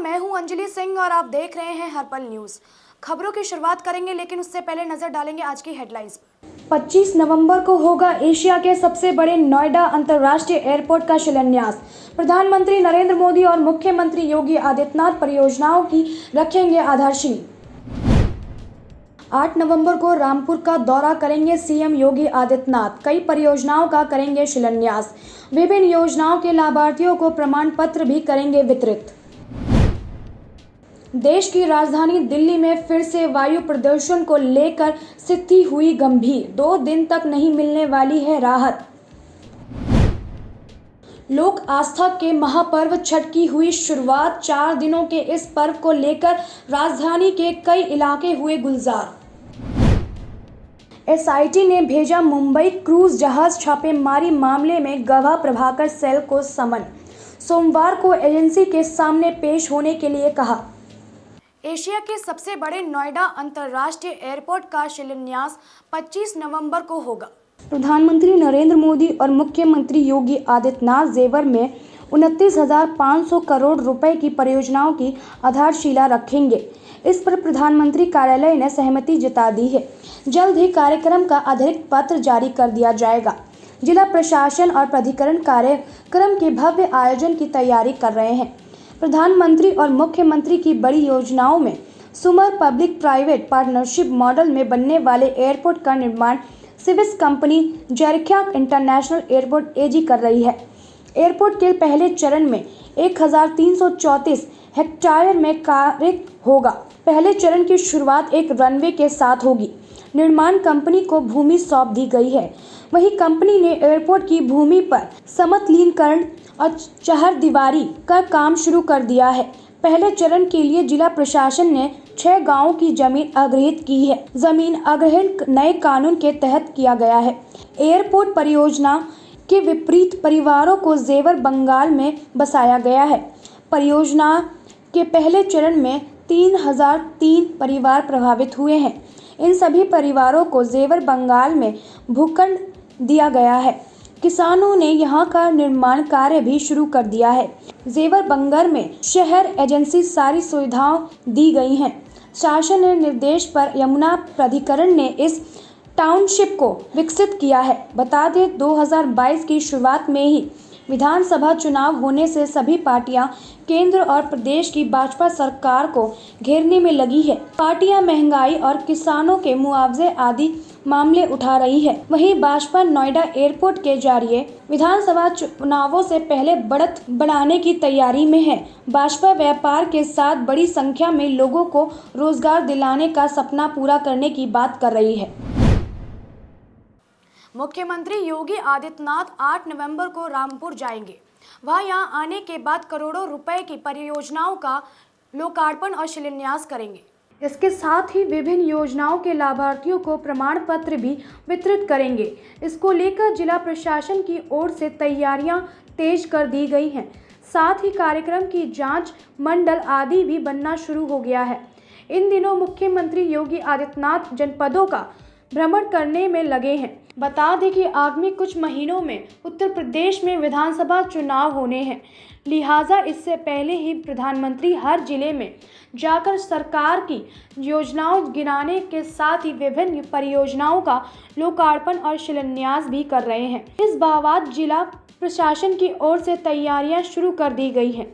मैं हूं अंजलि सिंह और आप देख रहे हैं हर पल न्यूज़। खबरों की शुरुआत करेंगे, लेकिन उससे पहले नजर डालेंगे आज की हेडलाइंस पर। 25 नवंबर को होगा एशिया के सबसे बड़े नोएडा अंतर्राष्ट्रीय एयरपोर्ट का शिलान्यास। प्रधानमंत्री नरेंद्र मोदी और मुख्यमंत्री योगी आदित्यनाथ परियोजनाओं की रखेंगे आधारशिला। 8 नवंबर को रामपुर का दौरा करेंगे सीएम योगी आदित्यनाथ। कई परियोजनाओं का करेंगे शिलान्यास। विभिन्न योजनाओं के लाभार्थियों को प्रमाण पत्र भी करेंगे वितरित। देश की राजधानी दिल्ली में फिर से वायु प्रदूषण को लेकर स्थिति हुई गंभीर। 2 दिन तक नहीं मिलने वाली है राहत। लोक आस्था के महापर्व छठ की हुई शुरुआत। 4 दिनों के इस पर्व को लेकर राजधानी के कई इलाके हुए गुलजार। एसआईटी ने भेजा मुंबई क्रूज जहाज छापेमारी मामले में गवाह प्रभाकर सेल को समन। सोमवार को एजेंसी के सामने पेश होने के लिए कहा। एशिया के सबसे बड़े नोएडा अंतर्राष्ट्रीय एयरपोर्ट का शिलान्यास 25 नवंबर को होगा। प्रधानमंत्री नरेंद्र मोदी और मुख्यमंत्री योगी आदित्यनाथ जेवर में 29,500 करोड़ रुपए की परियोजनाओं की आधारशिला रखेंगे। इस पर प्रधानमंत्री कार्यालय ने सहमति जता दी है। जल्द ही कार्यक्रम का अधिकृत पत्र जारी कर दिया जाएगा। जिला प्रशासन और प्राधिकरण कार्यक्रम के भव्य आयोजन की तैयारी कर रहे हैं। प्रधानमंत्री और मुख्यमंत्री की बड़ी योजनाओं में सुमर पब्लिक प्राइवेट पार्टनरशिप मॉडल में बनने वाले एयरपोर्ट का निर्माण सिविस कंपनी जैरख्या इंटरनेशनल एयरपोर्ट एजी कर रही है। एयरपोर्ट के पहले चरण में 1334 हेक्टेयर में कार्य होगा। पहले चरण की शुरुआत एक रनवे के साथ होगी। निर्माण कंपनी को भूमि सौंप दी गई है। वहीं कंपनी ने एयरपोर्ट की भूमि पर समतलीकरण और चहारदीवारी का काम शुरू कर दिया है। पहले चरण के लिए जिला प्रशासन ने 6 गांवों की जमीन अधिग्रहित की है। जमीन अधिग्रहण नए कानून के तहत किया गया है। एयरपोर्ट परियोजना के विपरीत परिवारों को जेवर बंगाल में बसाया गया है। परियोजना के पहले चरण में 3003 परिवार प्रभावित हुए हैं। इन सभी परिवारों को जेवर बंगाल में भूखंड दिया गया है। किसानों ने यहां का निर्माण कार्य भी शुरू कर दिया है। जेवर बंगर में शहर एजेंसी सारी सुविधाएं दी गई हैं। शासन के निर्देश पर यमुना प्राधिकरण ने इस टाउनशिप को विकसित किया है। बता दें 2022 की शुरुआत में ही विधानसभा चुनाव होने से सभी पार्टियां केंद्र और प्रदेश की भाजपा सरकार को घेरने में लगी है। पार्टियां महंगाई और किसानों के मुआवजे आदि मामले उठा रही है। वहीं भाजपा नोएडा एयरपोर्ट के जरिए विधानसभा चुनावों से पहले बढ़त बढ़ाने की तैयारी में है। भाजपा व्यापार के साथ बड़ी संख्या में लोगों को रोजगार दिलाने का सपना पूरा करने की बात कर रही है। मुख्यमंत्री योगी आदित्यनाथ 8 नवंबर को रामपुर जाएंगे। वह यहां आने के बाद करोड़ों रुपए की परियोजनाओं का लोकार्पण और शिलान्यास करेंगे। इसके साथ ही विभिन्न योजनाओं के लाभार्थियों को प्रमाण पत्र भी वितरित करेंगे। इसको लेकर जिला प्रशासन की ओर से तैयारियां तेज कर दी गई हैं। साथ ही कार्यक्रम की जांच मंडल आदि भी बनना शुरू हो गया है। इन दिनों मुख्यमंत्री योगी आदित्यनाथ जनपदों का भ्रमण करने में लगे हैं। बता दें कि आगामी कुछ महीनों में उत्तर प्रदेश में विधानसभा चुनाव होने हैं। लिहाजा इससे पहले ही प्रधानमंत्री हर जिले में जाकर सरकार की योजनाओं गिनाने के साथ ही विभिन्न परियोजनाओं का लोकार्पण और शिलान्यास भी कर रहे हैं। इस बावत जिला प्रशासन की ओर से तैयारियां शुरू कर दी गई हैं।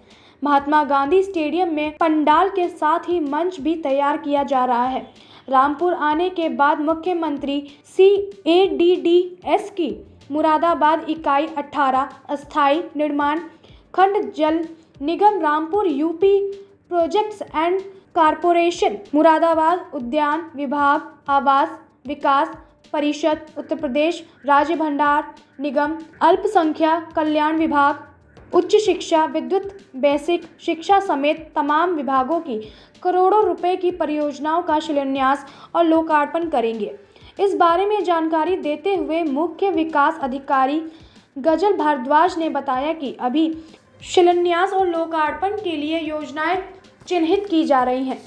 महात्मा गांधी स्टेडियम में पंडाल के साथ ही मंच भी तैयार किया जा रहा है। रामपुर आने के बाद मुख्यमंत्री CADDS की मुरादाबाद इकाई 18 अस्थायी निर्माण खंड जल निगम Rampur UP projects and corporation Moradabad उद्यान विभाग आवास विकास परिषद उत्तर प्रदेश राज्य भंडार निगम अल्पसंख्यक कल्याण विभाग उच्च शिक्षा विद्युत बेसिक शिक्षा समेत तमाम विभागों की करोड़ों रुपए की परियोजनाओं का शिलान्यास और लोकार्पण करेंगे। इस बारे में जानकारी देते हुए मुख्य विकास अधिकारी गजल भारद्वाज ने बताया कि अभी शिलान्यास और लोकार्पण के लिए योजनाएं चिन्हित की जा रही हैं।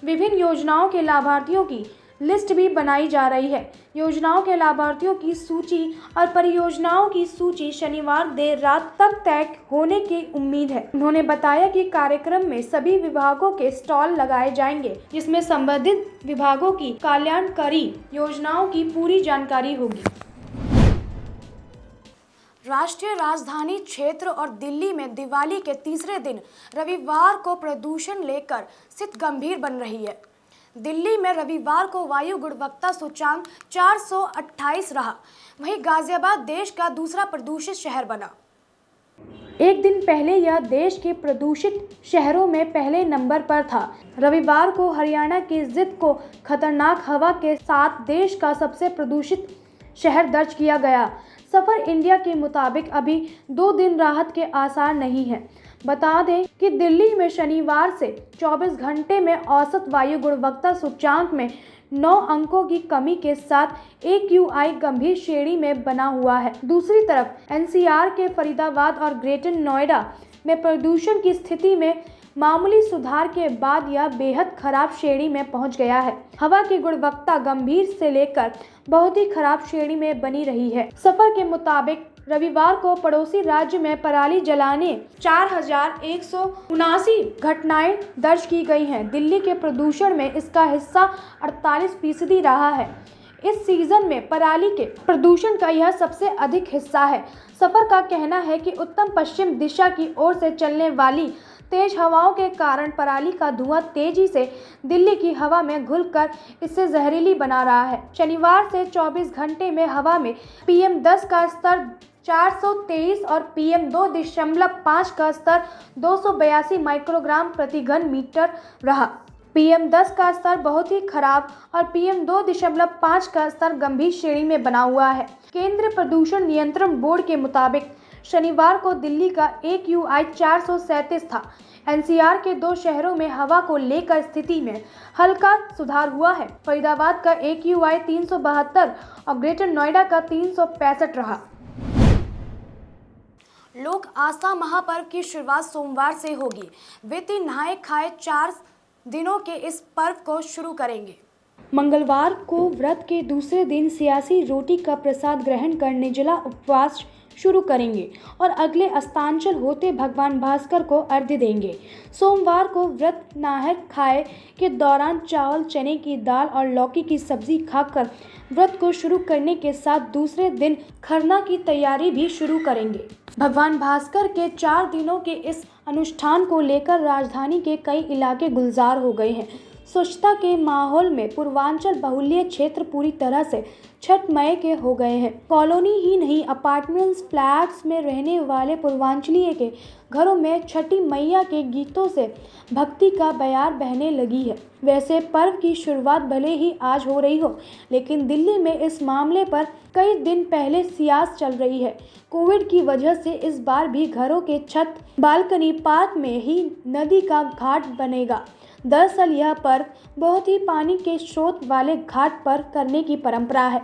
विभिन्न योजनाओं के लाभार्थियों की लिस्ट भी बनाई जा रही है। योजनाओं के लाभार्थियों की सूची और परियोजनाओं की सूची शनिवार देर रात तक तय होने की उम्मीद है। उन्होंने बताया कि कार्यक्रम में सभी विभागों के स्टॉल लगाए जाएंगे, जिसमें संबंधित विभागों की कल्याणकारी योजनाओं की पूरी जानकारी होगी। राष्ट्रीय राजधानी क्षेत्र और दिल्ली में दिवाली के तीसरे दिन रविवार को प्रदूषण लेकर स्थिति गंभीर बन रही है। दिल्ली में रविवार को वायु गुणवत्ता सूचकांक 428 रहा। वहीं गाजियाबाद देश का दूसरा प्रदूषित शहर बना। एक दिन पहले यह देश के प्रदूषित शहरों में पहले नंबर पर था। रविवार को हरियाणा की जिद्द को खतरनाक हवा के साथ देश का सबसे प्रदूषित शहर दर्ज किया गया। सफर इंडिया के मुताबिक अभी 2 दिन राहत के आसार नहीं हैं। बता दें कि दिल्ली में शनिवार से 24 घंटे में औसत वायु गुणवत्ता सूचकांक में 9 अंकों की कमी के साथ AQI गंभीर श्रेणी में बना हुआ है। दूसरी तरफ NCR के फरीदाबाद और ग्रेटर नोएडा में प्रदूषण की स्थिति में मामूली सुधार के बाद यह बेहद खराब श्रेणी में पहुंच गया है। हवा की गुणवत्ता गंभीर से लेकर बहुत ही खराब श्रेणी में बनी रही है। सफर के मुताबिक रविवार को पड़ोसी राज्य में पराली जलाने 4179 घटनाएं दर्ज की गई हैं। दिल्ली के प्रदूषण में इसका हिस्सा 48% रहा है। इस सीजन में पराली के प्रदूषण का यह सबसे अधिक हिस्सा है। सफर का कहना है कि उत्तर पश्चिम दिशा की ओर से चलने वाली तेज हवाओं के कारण पराली का धुआं तेजी से दिल्ली की हवा में घुलकर इसे जहरीली बना रहा है। शनिवार से 24 घंटे में हवा में PM10 का स्तर 423 और PM2.5 का स्तर 282 माइक्रोग्राम प्रति घन मीटर रहा। PM10 का स्तर बहुत ही खराब और PM2.5 का स्तर गंभीर श्रेणी में बना हुआ है। केंद्रीय प्रदूषण नियंत्रण बोर्ड के मुताबिक शनिवार को दिल्ली का AQI 437 था। NCR के 2 शहरों में हवा को लेकर स्थिति में हल्का सुधार हुआ है। फरीदाबाद का AQI 372 और ग्रेटर नोएडा का 365 रहा। लोक आस्था महापर्व की शुरुआत सोमवार से होगी। वे नहाए खाए 4 दिनों के इस पर्व को शुरू करेंगे। मंगलवार को व्रत के दूसरे दिन सियासी रोटी का प्रसाद ग्रहण कर निर्जला उपवास शुरू करेंगे और अगले अस्तांचल होते भगवान भास्कर को अर्घ्य देंगे। सोमवार को व्रत नहाए खाए के दौरान चावल, चने की दाल और लौकी की सब्जी खाकर व्रत को शुरू करने के साथ दूसरे दिन खरना की तैयारी भी शुरू करेंगे। भगवान भास्कर के 4 दिनों के इस अनुष्ठान को लेकर राजधानी के कई इलाके गुलजार हो गए हैं। स्वच्छता के माहौल में पूर्वांचल बहुल्य क्षेत्र पूरी तरह से छठमय के हो गए हैं। कॉलोनी ही नहीं, अपार्टमेंट्स, फ्लैट्स में रहने वाले पूर्वांचलीय के घरों में छठी मैया के गीतों से भक्ति का बयार बहने लगी है। वैसे पर्व की शुरुआत भले ही आज हो रही हो, लेकिन दिल्ली में इस मामले पर कई दिन पहले सियास चल रही है। कोविड की वजह से इस बार भी घरों के छत, बालकनी, पार्क में ही नदी का घाट बनेगा। दरअसल यह पर्व बहुत ही पानी के स्रोत वाले घाट पर करने की परंपरा है,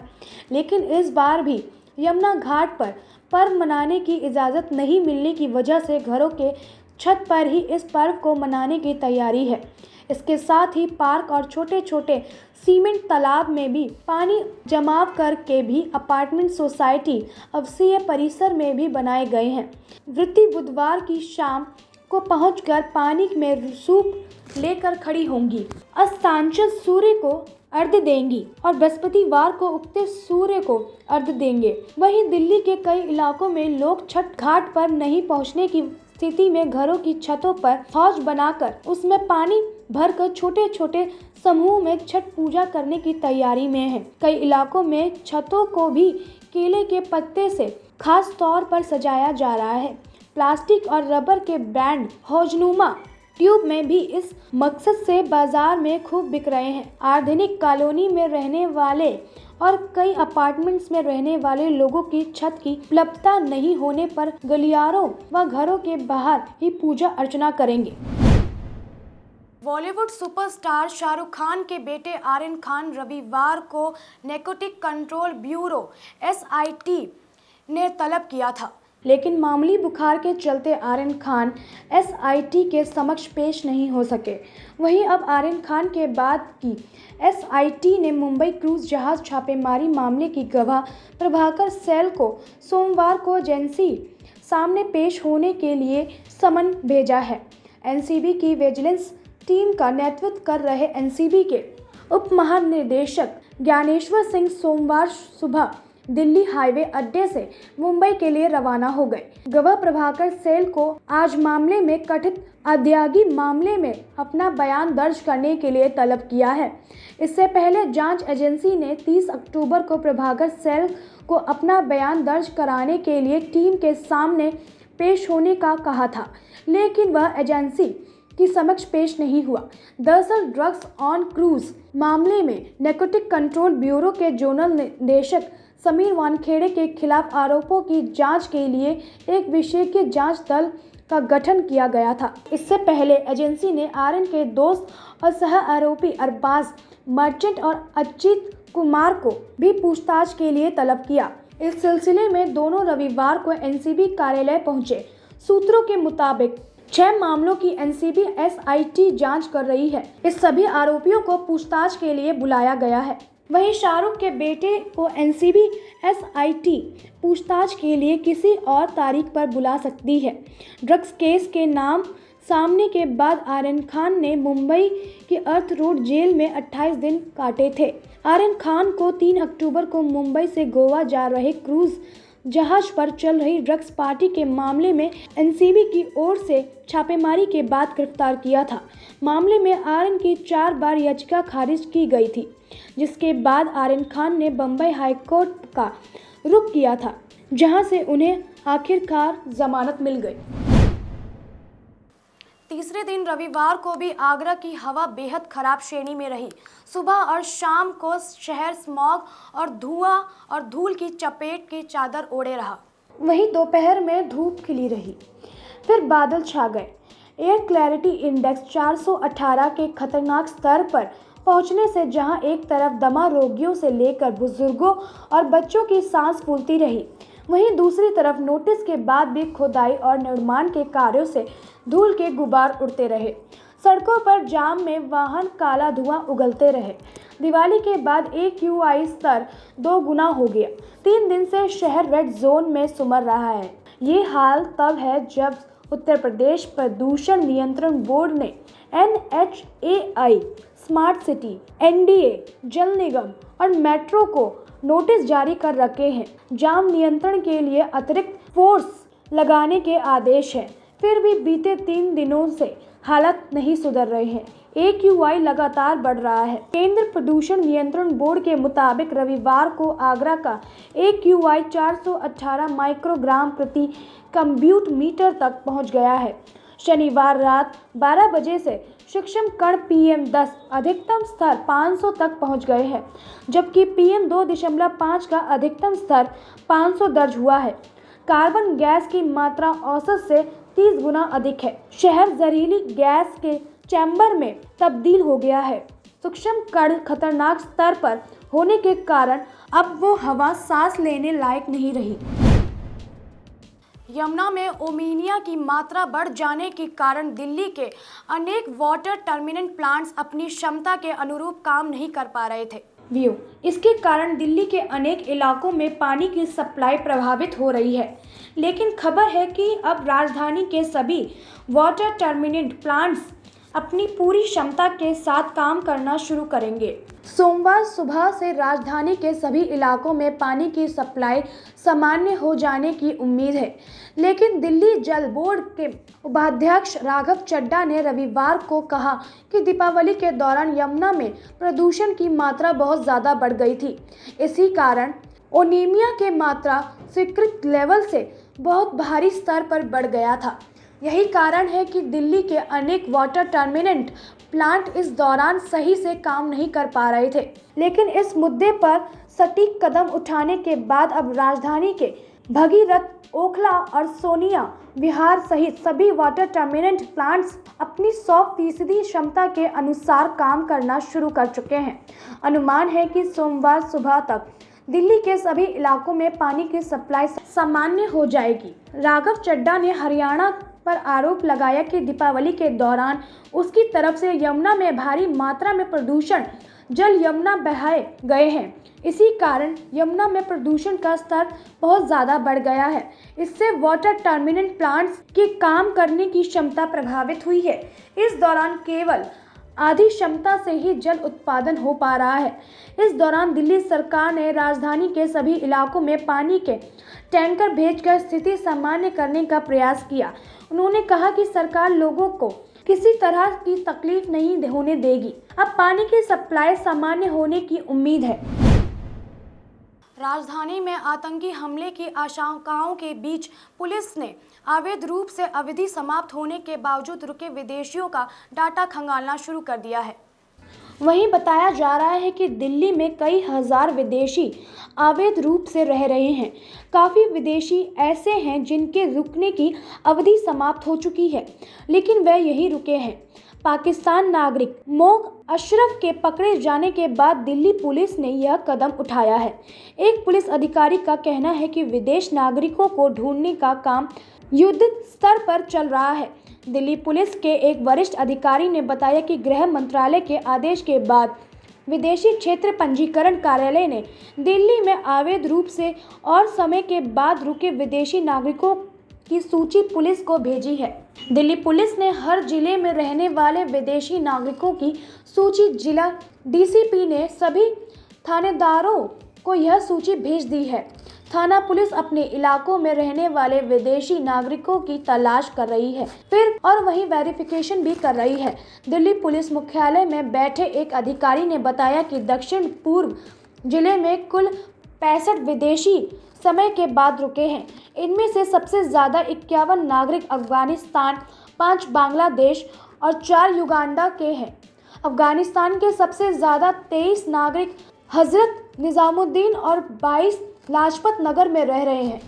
लेकिन इस बार भी यमुना घाट पर पर्व मनाने की इजाज़त नहीं मिलने की वजह से घरों के छत पर ही इस पर्व को मनाने की तैयारी है। इसके साथ ही पार्क और छोटे छोटे सीमेंट तालाब में भी पानी जमाव करके भी अपार्टमेंट सोसाइटी आवासीय परिसर में भी बनाए गए हैं। वृत्ति बुधवार की शाम को पहुंचकर पानी में सूप लेकर खड़ी होंगी, अस्तांचल सूर्य को अर्घ्य देंगी और बृहस्पतिवार को उगते सूर्य को अर्घ्य देंगे। वहीं दिल्ली के कई इलाकों में लोग छठ घाट पर नहीं पहुंचने की स्थिति में घरों की छतों पर हौज बनाकर उसमें पानी भरकर छोटे छोटे समूह में छठ पूजा करने की तैयारी में हैं। कई इलाकों में छतों को भी केले के पत्ते से खास तौर पर सजाया जा रहा है। प्लास्टिक और रबर के बैंड हौजनुमा ट्यूब में भी इस मकसद से बाजार में खूब बिक रहे हैं। आधुनिक कॉलोनी में रहने वाले और कई अपार्टमेंट्स में रहने वाले लोगों की छत की उपलब्धता नहीं होने पर गलियारों व घरों के बाहर ही पूजा अर्चना करेंगे। बॉलीवुड सुपरस्टार शाहरुख खान के बेटे आर्यन खान रविवार को नैर्कोटिक कंट्रोल ब्यूरो (SIT) ने तलब किया था लेकिन मामूली बुखार के चलते आर्यन खान एसआईटी के समक्ष पेश नहीं हो सके। वहीं अब आर्यन खान के बाद की एसआईटी ने मुंबई क्रूज जहाज छापेमारी मामले की गवाह प्रभाकर सैल को सोमवार को एजेंसी सामने पेश होने के लिए समन भेजा है। एनसीबी की विजिलेंस टीम का नेतृत्व कर रहे एनसीबी के उप महानिदेशक ज्ञानेश्वर सिंह सोमवार सुबह दिल्ली हाईवे अड्डे से मुंबई के लिए रवाना हो गए। गवाह प्रभाकर सैल को आज मामले में कथित अदायगी मामले में अपना बयान दर्ज करने के लिए तलब किया है। इससे पहले जांच एजेंसी ने 30 अक्टूबर को प्रभाकर सैल को अपना बयान दर्ज कराने के लिए टीम के सामने पेश होने का कहा था, लेकिन वह एजेंसी की समक्ष पेश नहीं हुआ। दरअसल ड्रग्स ऑन क्रूज मामले में नैर्कोटिक कंट्रोल ब्यूरो के जोनल निदेशक समीर वानखेड़े के खिलाफ आरोपों की जांच के लिए एक विशेषज्ञ जांच दल का गठन किया गया था। इससे पहले एजेंसी ने आर्यन के दोस्त और सह आरोपी अरबाज मर्चेंट और अजीत कुमार को भी पूछताछ के लिए तलब किया। इस सिलसिले में दोनों रविवार को एनसीबी कार्यालय पहुंचे। सूत्रों के मुताबिक 6 मामलों की एनसीबी एसआईटी जांच कर रही है। इस सभी आरोपियों को पूछताछ के लिए बुलाया गया है। वहीं शाहरुख के बेटे को एनसीबी एसआईटी पूछताछ के लिए किसी और तारीख पर बुला सकती है। ड्रग्स केस के नाम सामने के बाद आर्यन खान ने मुंबई की अर्थ रोड जेल में 28 दिन काटे थे। आर्यन खान को 3 अक्टूबर को मुंबई से गोवा जा रहे क्रूज जहाज पर चल रही ड्रग्स पार्टी के मामले में एनसीबी की ओर से छापेमारी के बाद गिरफ्तार किया था। मामले में आर्यन की 4 बार याचिका खारिज की गई थी, जिसके बाद आर्यन खान ने बम्बई हाईकोर्ट का रुख किया था, जहां से उन्हें आखिरकार जमानत मिल गई। तीसरे दिन रविवार को भी आगरा की हवा बेहद खराब श्रेणी में रही। सुबह और शाम को शहर स्मॉग और धुआं और धूल की चपेट की चादर ओढ़े रहा। वहीं दोपहर में धूप खिली रही, फिर बादल छा गए। एयर क्लैरिटी इंडेक्स 418 के खतरनाक स्तर पर पहुंचने से जहां एक तरफ दमा रोगियों से लेकर बुजुर्गों और बच्चों की सांस फूलती रही, वहीं दूसरी तरफ नोटिस के बाद भी खुदाई और निर्माण के कार्यों से धूल के गुबार उड़ते रहे। सड़कों पर जाम में वाहन काला धुआं उगलते रहे। दिवाली के बाद AQI स्तर 2 गुना हो गया। 3 दिन से शहर रेड जोन में सुमर रहा है। ये हाल तब है जब उत्तर प्रदेश प्रदूषण नियंत्रण बोर्ड ने NHAI, स्मार्ट सिटी, NDA, जल निगम और मेट्रो को नोटिस जारी कर रखे हैं। जाम नियंत्रण के लिए अतिरिक्त फोर्स लगाने के आदेश हैं। फिर भी बीते 3 दिनों से हालत नहीं सुधर रहे हैं। AQI लगातार बढ़ रहा है। केंद्र प्रदूषण नियंत्रण बोर्ड के मुताबिक रविवार को आगरा का AQI 418 माइक्रोग्राम प्रति क्यूबिक मीटर तक पहुंच गया है। शनिवार रात 12 बजे से सूक्ष्म कण PM10 अधिकतम स्तर 500 तक पहुंच गए हैं, जबकि PM2.5 का अधिकतम स्तर 500 दर्ज हुआ है। कार्बन गैस की मात्रा औसत से 30 गुना अधिक है। शहर जहरीली गैस के चैम्बर में तब्दील हो गया है। सूक्ष्म कण खतरनाक स्तर पर होने के कारण अब वो हवा सांस लेने लायक नहीं रही। यमुना में अमोनिया की मात्रा बढ़ जाने के कारण दिल्ली के अनेक वाटर ट्रीटमेंट प्लांट्स अपनी क्षमता के अनुरूप काम नहीं कर पा रहे थे। इसके कारण दिल्ली के अनेक इलाकों में पानी की सप्लाई प्रभावित हो रही है। लेकिन खबर है कि अब राजधानी के सभी वाटर ट्रीटमेंट प्लांट्स अपनी पूरी क्षमता के साथ काम करना शुरू करेंगे। सोमवार सुबह से राजधानी के सभी इलाकों में पानी की सप्लाई सामान्य हो जाने की उम्मीद है, लेकिन दिल्ली जल बोर्ड के उपाध्यक्ष राघव चड्ढा ने रविवार को कहा कि दीपावली के दौरान यमुना में प्रदूषण की मात्रा बहुत ज़्यादा बढ़ गई थी। इसी कारण अमोनिया की मात्रा स्वीकृत लेवल से बहुत भारी स्तर पर बढ़ गया था। यही कारण है कि दिल्ली के अनेक वाटर ट्रीटमेंट प्लांट इस दौरान सही से काम नहीं कर पा रहे थे। लेकिन इस मुद्दे पर सटीक कदम उठाने के बाद अब राजधानी के भगीरथ, ओखला और सोनिया विहार सहित सभी वाटर ट्रीटमेंट प्लांट्स अपनी 100% क्षमता के अनुसार काम करना शुरू कर चुके हैं। अनुमान है कि सोमवार सुबह तक दिल्ली के सभी इलाकों में पानी की सप्लाई सामान्य हो जाएगी। राघव चड्ढा ने हरियाणा पर आरोप लगाया कि दीपावली के दौरान उसकी तरफ से यमुना में भारी मात्रा में प्रदूषण जल यमुना बहाए गए हैं। इसी कारण यमुना में प्रदूषण का स्तर बहुत ज़्यादा बढ़ गया है। इससे वाटर ट्रीटमेंट प्लांट्स की काम करने की क्षमता प्रभावित हुई है। इस दौरान केवल आधी क्षमता से ही जल उत्पादन हो पा रहा है। इस दौरान दिल्ली सरकार ने राजधानी के सभी इलाकों में पानी के टैंकर भेजकर स्थिति सामान्य करने का प्रयास किया। उन्होंने कहा कि सरकार लोगों को किसी तरह की तकलीफ नहीं होने देगी। अब पानी की सप्लाई सामान्य होने की उम्मीद है। राजधानी में आतंकी हमले की आशंकाओं के बीच पुलिस ने अवैध रूप से अवधि समाप्त होने के बावजूद रुके विदेशियों का डाटा खंगालना शुरू कर दिया है। वहीं बताया जा रहा है कि दिल्ली में कई हजार विदेशी अवैध रूप से रह रहे हैं। काफ़ी विदेशी ऐसे हैं जिनके रुकने की अवधि समाप्त हो चुकी है, लेकिन वे यहीं रुके हैं। पाकिस्तान नागरिक मोग अशरफ के पकड़े जाने के बाद दिल्ली पुलिस ने यह कदम उठाया है। एक पुलिस अधिकारी का कहना है कि विदेश नागरिकों को ढूंढने का काम युद्ध स्तर पर चल रहा है। दिल्ली पुलिस के एक वरिष्ठ अधिकारी ने बताया कि गृह मंत्रालय के आदेश के बाद विदेशी क्षेत्र पंजीकरण कार्यालय ने दिल्ली में अवैध रूप से और समय के बाद रुके विदेशी नागरिकों की सूची पुलिस को भेजी है। दिल्ली पुलिस ने हर जिले में रहने वाले विदेशी नागरिकों की सूची जिला डीसीपी ने सभी थानेदारों को यह सूची भेज दी है। थाना पुलिस अपने इलाकों में रहने वाले विदेशी नागरिकों की तलाश कर रही है, फिर और वहीं वेरिफिकेशन भी कर रही है। दिल्ली पुलिस मुख्यालय में बैठे एक अधिकारी ने बताया कि दक्षिण पूर्व जिले में कुल 65 विदेशी समय के बाद रुके हैं। इनमें से सबसे ज़्यादा 51 नागरिक अफगानिस्तान, 5 बांग्लादेश और 4 युगांडा के हैं। अफगानिस्तान के सबसे ज़्यादा 23 नागरिक हजरत निजामुद्दीन और 22 लाजपत नगर में रह रहे हैं।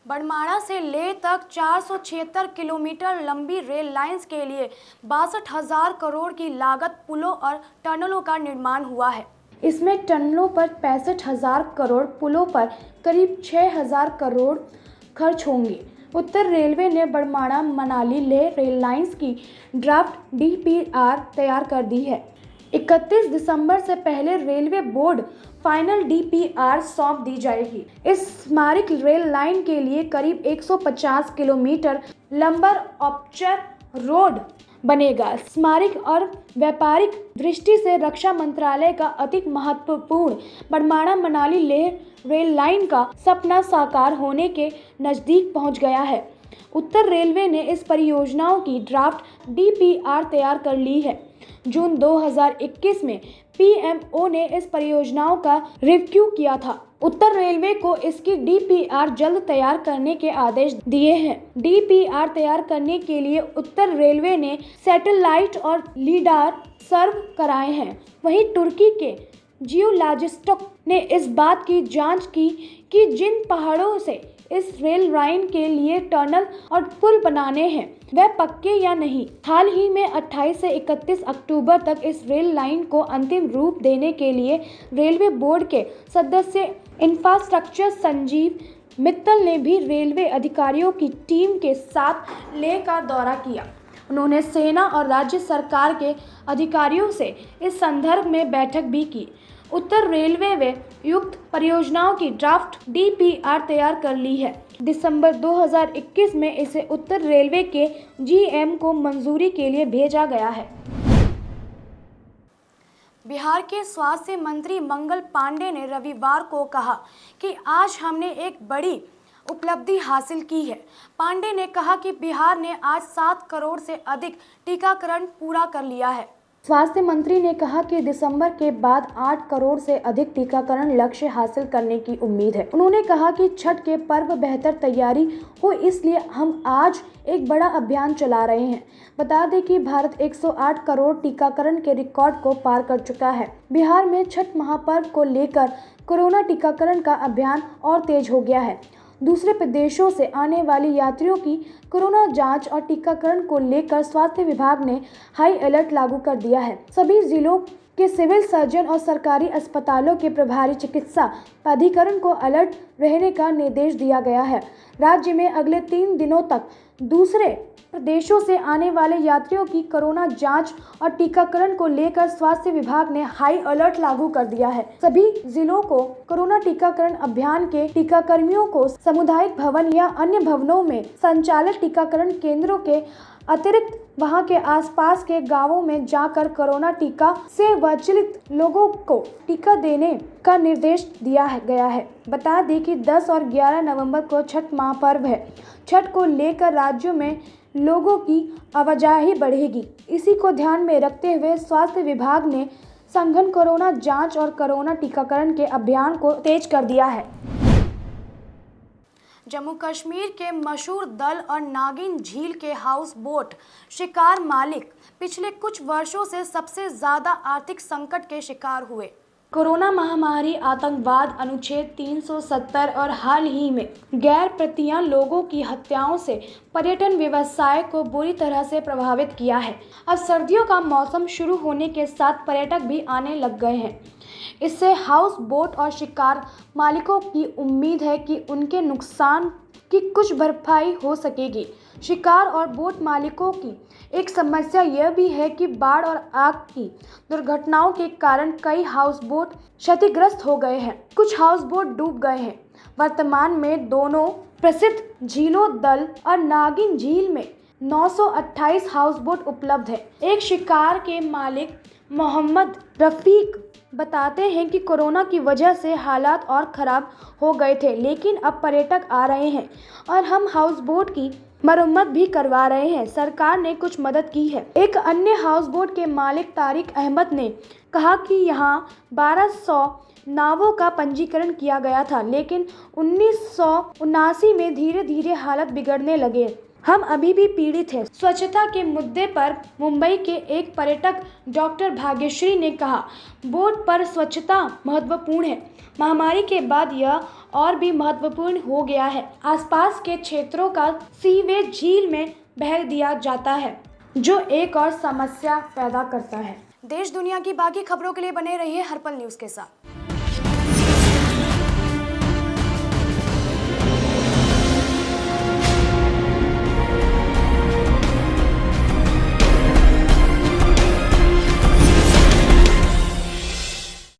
बड़माड़ा से लेह तक 476 किलोमीटर लंबी रेल लाइंस के लिए 62,000 करोड़ की लागत पुलों और टनलों का निर्माण हुआ है। इसमें टनलों पर 65,000 करोड़, पुलों पर करीब 6,000 करोड़ खर्च होंगे। उत्तर रेलवे ने बड़माड़ा मनाली लेह रेल लाइंस की ड्राफ्ट डीपीआर तैयार कर दी है। 31 दिसंबर से पहले रेलवे बोर्ड फाइनल डीपीआर सौंप दी जाएगी। इस स्मारक रेल लाइन के लिए करीब 150 किलोमीटर लंबा औपचार रोड बनेगा। स्मारक और व्यापारिक दृष्टि से रक्षा मंत्रालय का अति महत्वपूर्ण बड़माड़ा मनाली लेह रेल लाइन का सपना साकार होने के नज़दीक पहुंच गया है। उत्तर रेलवे ने इस परियोजनाओं की ड्राफ्ट डीपीआर तैयार कर ली है। जून 2021 में पीएमओ ने इस परियोजनाओं का रिव्यू किया था। उत्तर रेलवे को इसकी डीपीआर जल्द तैयार करने के आदेश दिए हैं। डीपीआर तैयार करने के लिए उत्तर रेलवे ने सैटेलाइट और लीडार सर्व कराए हैं। वहीं तुर्की के जियोलॉजिस्ट ने इस बात की जांच की कि जिन पहाड़ों से इस रेल लाइन के लिए टनल और पुल बनाने हैं वह पक्के या नहीं। हाल ही में 28 से 31 अक्टूबर तक इस रेल लाइन को अंतिम रूप देने के लिए रेलवे बोर्ड के सदस्य इंफ्रास्ट्रक्चर संजीव मित्तल ने भी रेलवे अधिकारियों की टीम के साथ लेह का दौरा किया। उन्होंने सेना और राज्य सरकार के अधिकारियों से इस संदर्भ में बैठक भी की। उत्तर रेलवे वे युक्त परियोजनाओं की ड्राफ्ट डीपीआर तैयार कर ली है। दिसंबर 2021 में इसे उत्तर रेलवे के जीएम को मंजूरी के लिए भेजा गया है। बिहार के स्वास्थ्य मंत्री मंगल पांडे ने रविवार को कहा कि आज हमने एक बड़ी उपलब्धि हासिल की है। पांडे ने कहा कि बिहार ने आज 7 करोड़ से अधिक टीकाकरण पूरा कर लिया है। स्वास्थ्य मंत्री ने कहा कि दिसंबर के बाद 8 करोड़ से अधिक टीकाकरण लक्ष्य हासिल करने की उम्मीद है। उन्होंने कहा कि छठ के पर्व बेहतर तैयारी हो, इसलिए हम आज एक बड़ा अभियान चला रहे हैं। बता दें कि भारत 108 करोड़ टीकाकरण के रिकॉर्ड को पार कर चुका है। बिहार में छठ महापर्व को लेकर कोरोना टीकाकरण का अभियान और तेज हो गया है। दूसरे प्रदेशों से आने वाली यात्रियों की कोरोना जांच और टीकाकरण को लेकर स्वास्थ्य विभाग ने हाई अलर्ट लागू कर दिया है। सभी जिलों के सिविल सर्जन और सरकारी अस्पतालों के प्रभारी चिकित्सा प्राधिकरण को अलर्ट रहने का निर्देश दिया गया है। राज्य में अगले 3 दिनों तक दूसरे प्रदेशों से आने वाले यात्रियों की कोरोना जांच और टीकाकरण को लेकर स्वास्थ्य विभाग ने हाई अलर्ट लागू कर दिया है। सभी जिलों को कोरोना टीकाकरण अभियान के टीकाकर्मियों को सामुदायिक भवन या अन्य भवनों में संचालित टीकाकरण केंद्रों के अतिरिक्त वहां के आसपास के गांवों में जाकर कोरोना टीका से वंचित लोगों को टीका देने का निर्देश दिया गया है। बता दें कि 10 और 11 नवंबर को छठ महापर्व है। छठ को लेकर राज्यों में लोगों की आवाजाही बढ़ेगी। इसी को ध्यान में रखते हुए स्वास्थ्य विभाग ने सघन कोरोना जांच और कोरोना टीकाकरण के अभियान को तेज कर दिया है। जम्मू कश्मीर के मशहूर दल और नागिन झील के हाउस बोट शिकार मालिक पिछले कुछ वर्षों से सबसे ज्यादा आर्थिक संकट के शिकार हुए। कोरोना महामारी, आतंकवाद, अनुच्छेद 370 और हाल ही में गैर प्रतियां लोगों की हत्याओं से पर्यटन व्यवसाय को बुरी तरह से प्रभावित किया है। अब सर्दियों का मौसम शुरू होने के साथ पर्यटक भी आने लग गए हैं। इससे हाउस बोट और शिकार मालिकों की उम्मीद है कि उनके नुकसान की कुछ भरपाई हो सकेगी। शिकार और बोट मालिकों की एक समस्या यह भी है कि बाढ़ और आग की दुर्घटनाओं के कारण कई हाउस बोट क्षतिग्रस्त हो गए हैं। कुछ हाउस बोट डूब गए हैं। वर्तमान में दोनों प्रसिद्ध झीलों दल और नागिन झील में 928 हाउस बोट उपलब्ध है। एक शिकार के मालिक मोहम्मद रफीक बताते हैं कि कोरोना की वजह से हालात और ख़राब हो गए थे, लेकिन अब पर्यटक आ रहे हैं और हम हाउस बोट की मरम्मत भी करवा रहे हैं। सरकार ने कुछ मदद की है। एक अन्य हाउस बोट के मालिक तारिक अहमद ने कहा कि यहाँ 1200 नावों का पंजीकरण किया गया था, लेकिन 1979 में धीरे धीरे हालत बिगड़ने लगे। हम अभी भी पीड़ित हैं। स्वच्छता के मुद्दे पर मुंबई के एक पर्यटक डॉक्टर भाग्यश्री ने कहा, बोट पर स्वच्छता महत्वपूर्ण है। महामारी के बाद यह और भी महत्वपूर्ण हो गया है। आसपास के क्षेत्रों का सीवेज झील में बह दिया जाता है, जो एक और समस्या पैदा करता है। देश दुनिया की बाकी खबरों के लिए बने रहिए हर्पल न्यूज़ के साथ।